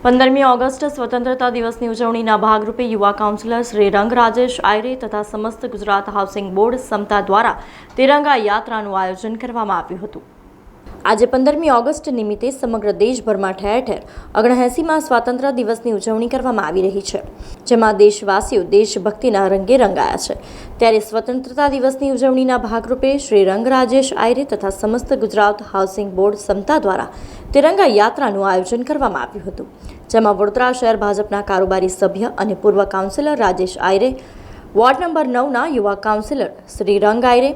15મી August સ્વતંત્રતા દિવસની ઉજવણીના ભાગરૂપે યુવા કાઉન્સિલર શ્રી રંગ રાજેશ આયરે તથા સમસ્ત ગુજરાત હાઉસિંગ બોર્ડ સમતા દ્વારા તિરંગા યાત્રાનું આયોજન કરવામાં આવ્યું હતું। આજે 15મી ઓગસ્ટ નિમિત્તે સમગ્ર દેશભરમાં ઠેર ઠેર 79માં સ્વાતંત્ર્ય દિવસની ઉજવણી કરવામાં આવી રહી છે, જેમાં દેશવાસીઓ દેશભક્તિના રંગે રંગાયા છે। ત્યારે સ્વતંત્રતા દિવસની ઉજવણીના ભાગરૂપે શ્રી રંગ રાજેશ આયરે તથા સમસ્ત ગુજરાત હાઉસિંગ બોર્ડ સમતા દ્વારા તિરંગા યાત્રાનું આયોજન કરવામાં આવ્યું હતું, જેમાં વડોદરા શહેર ભાજપના કારોબારી સભ્ય અને પૂર્વ કાઉન્સિલર રાજેશ આયરે, વોર્ડ નંબર 9ના યુવા કાઉન્સિલર શ્રી રંગ આયરે,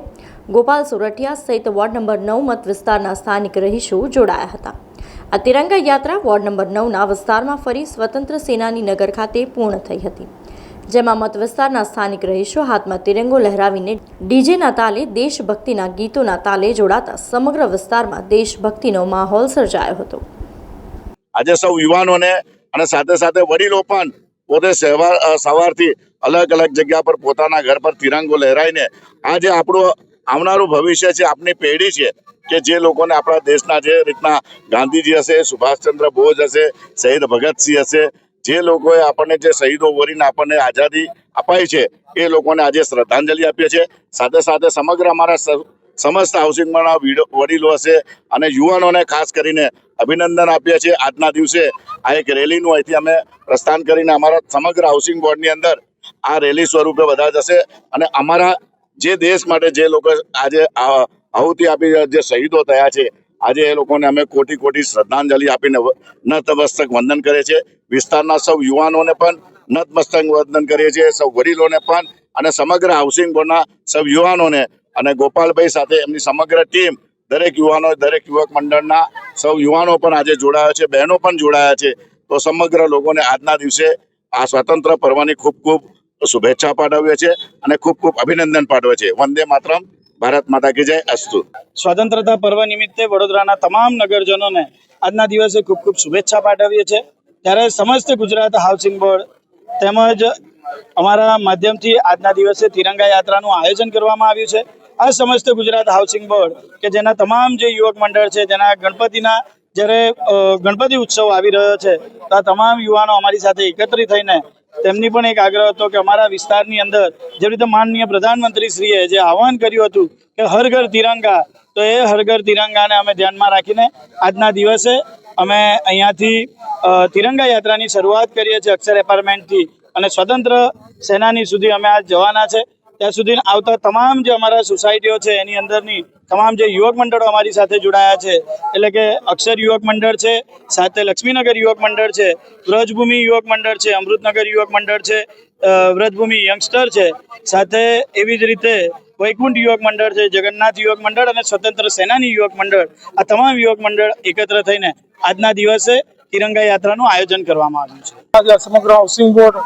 ગોપાલ સોરઠિયા સહિત વોર્ડ નંબર 9 મત વિસ્તારના સ્થાનિક રહીશો જોડાયા હતા। આ તિરંગા યાત્રા વોર્ડ નંબર 9ના વિસ્તારમાં ફરી સ્વતંત્ર સેનાની નગર ખાતે પૂર્ણ થઈ હતી, જેમાં મત વિસ્તારના સ્થાનિક રહીશો હાથમાં તિરંગો લહેરાવીને ડીજેના તાલે દેશભક્તિના ગીતોના તાલે જોડાતા સમગ્ર વિસ્તારમાં દેશભક્તિનો માહોલ સર્જાયો હતો। આજે સૌ યુવાનોને અને સાથે સાથે વડીલો પણ પોતે સવારથી અલગ અલગ જગ્યા પર પોતાના ઘર પર તિરંગો લહેરાઈને આજે આપણું આવનારું ભવિષ્ય છે, આપની પેઢી છે કે જે લોકોને આપણા દેશના જે રીતના ગાંધીજી હશે, સુભાષચંદ્ર બોઝ હશે, શહીદ ભગતસિંહ હશે, જે લોકોએ આપણને જે શહીદો વરીને આપણને આઝાદી અપાઈ છે એ લોકોને આજે શ્રદ્ધાંજલિ આપીએ છીએ। સાથે સાથે સમગ્ર અમારા સમસ્ત હાઉસિંગના વડીલો હશે અને યુવાનોને ખાસ કરીને અભિનંદન આપીએ છીએ। આજના દિવસે આ એક રેલીનું અહીંથી અમે પ્રસ્થાન કરીને અમારા સમગ્ર હાઉસિંગ બોર્ડની અંદર આ રેલી સ્વરૂપે બધા જશે અને અમારા જે દેશ માટે જે લોકો આજે આહુતિ આપી જે શહીદો થયા છે આજે એ લોકોને અમે કોટી કોટી શ્રદ્ધાંજલિ આપીને નતમસ્તક વંદન કરીએ છીએ। વિસ્તારના સૌ યુવાનોને પણ નતમસ્તક વંદન કરીએ છીએ, સૌ વડીલોને પણ અને સમગ્ર હાઉસિંગ બોર્ડના સૌ યુવાનોને અને ગોપાલભાઈ સાથે એમની સમગ્ર ટીમ દરેક યુવાનો દરેક યુવક મંડળના સૌ યુવાનો પણ આજે જોડાયા છે, બહેનો પણ જોડાયા છે। તો સમગ્ર લોકોને આજના દિવસે આ સ્વતંત્ર પર્વની ખૂબ ખૂબ શુભેચ્છા પાઠવીએ છીએ અને ખૂબ ખૂબ અભિનંદન પાઠવે છે। વંદે માતરમ, ભારત માતા કી જય, અસ્તુ। સ્વતંત્રતા પર્વ નિમિત્તે વડોદરાના તમામ નગરજનોને આજના દિવસે ખૂબ ખૂબ શુભેચ્છા પાઠવીએ છીએ। ત્યારે સમસ્ત ગુજરાત હાઉસિંગ બોર્ડ તેમજ અમારા માધ્યમથી આજના દિવસે તિરંગા યાત્રાનું આયોજન કરવામાં આવ્યું છે। આ સમસ્ત ગુજરાત હાઉસિંગ બોર્ડ કે જેના તમામ જે યુવક મંડળ છે, જેના જ્યારે ગણપતિ ઉત્સવ આવી રહ્યો છે તો આ તમામ યુવાનો અમારી સાથે એકત્રિત થઈને તેમની પણ એક આગ્રહ હતો કે અમારા વિસ્તારની અંદર જે રીતે માનનીય પ્રધાનમંત્રીશ્રીએ જે આહવાન કર્યું હતું કે હર ઘર તિરંગા, તો એ હર ઘર તિરંગાને અમે ધ્યાનમાં રાખીને આજના દિવસે અમે અહીંયાથી તિરંગા યાત્રાની શરૂઆત કરીએ છીએ અક્ષર એપાર્ટમેન્ટથી અને સ્વતંત્ર સેનાની સુધી અમે આજ જવાના છે। ત્યાં સુધી આવતા તમામ જે અમારા સોસાયટીઓ છે એની અંદરની તમામ જે યુવક મંડળો અમારી સાથે જોડાયા છે, એટલે કે અક્ષર યુવક મંડળ છે, સાથે લક્ષ્મીનગર યુવક મંડળ છે, વ્રજભૂમિ યુવક મંડળ છે, અમૃતનગર યુવક મંડળ છે, વ્રજભૂમિ યંગસ્ટર છે, સાથે એવી જ રીતે વૈકુંઠ યુવક મંડળ છે, જગન્નાથ યુવક મંડળ અને સ્વતંત્ર સેનાની યુવક મંડળ, આ તમામ યુવક મંડળ એકત્ર થઈને આજના દિવસે તિરંગા યાત્રાનું આયોજન કરવામાં આવ્યું છે। આજે સમગ્ર હાઉસિંગ બોર્ડ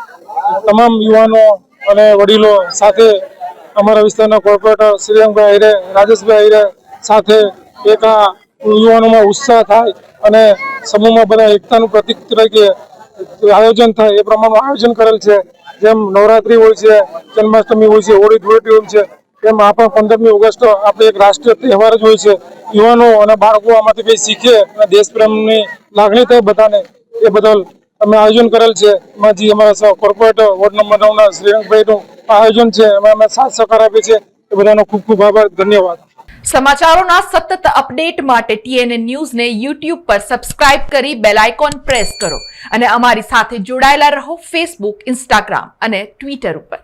તમામ યુવાનો અને વડીલો સાથે અમારા વિસ્તારના કોર્પોરેટર શ્રીરંગભાઈ આયરે, રાજેશભાઈ આયરે સાથે એક યુવાનોમાં ઉત્સાહ થાય અને સમૂહમાં બધા એકતાનું પ્રતીક તરીકે આયોજન થાય એ પ્રમાણનું આયોજન કરેલ છે। જેમ નવરાત્રી હોય છે, જન્માષ્ટમી હોય છે, હોળી ધૂળેટી હોય છે, તેમ આ પણ 15મી ઓગસ્ટ આપણે એક રાષ્ટ્રીય તહેવાર જ હોય છે। યુવાનો અને બાળકો આમાંથી કંઈ શીખે અને દેશપ્રેમની લાગણી થાય બધાને, એ બદલ અમે આયોજન કરેલ છે। એમાં જે અમારા કોર્પોરેટર વોર્ડ નંબર 9ના શ્રીરંગભાઈનું આયોજન છે એમાં અમે સાથ સહકાર આપીએ છીએ, એ બધાનો ખૂબ ખૂબ આભાર, ધન્યવાદ। સમાચારોના સતત અપડેટ માટે TNN ન્યૂઝને YouTube પર સબસ્ક્રાઇબ કરી બેલ આઇકોન પ્રેસ કરો અને અમારી સાથે જોડાયેલા રહો Facebook, Instagram અને Twitter ઉપર।